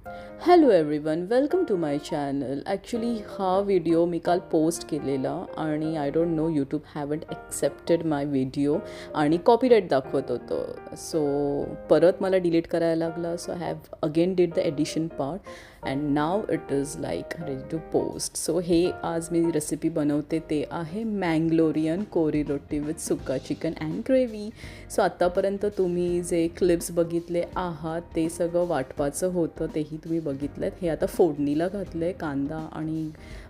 Hello everyone, welcome to my channel. Actually हा video मी काल पोस्ट केलेला आणि I don't know YouTube haven't accepted my video आणि कॉपीराईट दाखवत होतं. सो परत मला डिलीट करायला लागला. So I have again did the edition part and now it is like ready to post. So हे आज मी रेसिपी बनवते ते आहे Mangalorean kori roti with sukka chicken and gravy. So आत्तापर्यंत तुम्ही जे क्लिप्स बघितले आहात ते सगळं वाटपाचं होतं, तेही तुम्ही बघितलं. हे आता फोडणीला घातलं आहे. कांदा आणि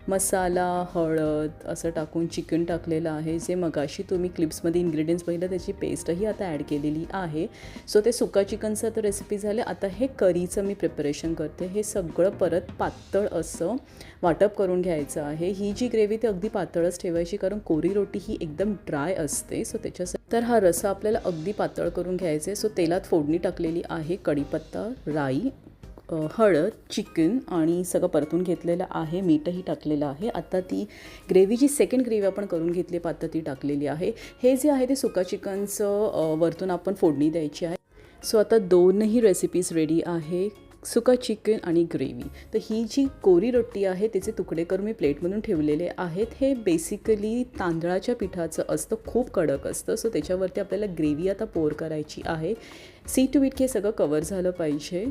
मसाला, हळद असं टाकून चिकन टाकलेलं आहे. जे मगाशी तुम्ही क्लिप्समध्ये इन्ग्रेडियंट्स बघितलं त्याची पेस्टही आता ॲड केलेली आहे. सो ते सुक्का चिकनचं तर रेसिपी झाले. आता हे करीचं मी प्रिपरेशन करते. हे सगळं परत पातळ असं वाटप करून घ्यायचं आहे. ही जी ग्रेव्ही ती अगदी पातळच ठेवायची, कारण कोरी रोटी ही एकदम ड्राय असते. सो त्याच्यासाठी तर हा रस्सा आपल्याला अगदी पातळ करून घ्यायचा आहे. सो तेलात फोडणी टाकलेली आहे. कढीपत्ता, राई, हळद, चिकन आणि सगळं परतून घेतलेलं आहे. मीठही टाकलेलं आहे. आता ती ग्रेव्ही जी सेकंड ग्रेव्ही आपण करून घेतली पातळ ती टाकलेली आहे. हे जे आहे ते सुक्का चिकनचं वरतून आपण फोडणी द्यायची आहे. सो आता दोनही रेसिपीज रेडी आहे, सुका चिकन आणि ग्रेव्ही. तर ही जी कोरी रोटी आहे त्याचे तुकडे करून मी प्लेटमधून ठेवलेले आहेत. हे बेसिकली तांदळाच्या पिठाचं असतं, खूप कडक असतं. सो त्याच्यावरती आपल्याला ग्रेव्ही आता पोर करायची आहे. सी टू इट हे सगळं कवर झालं पाहिजे.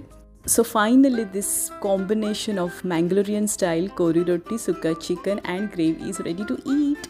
So finally this combination of Mangalorean style kori roti, sukka chicken and gravy is ready to eat.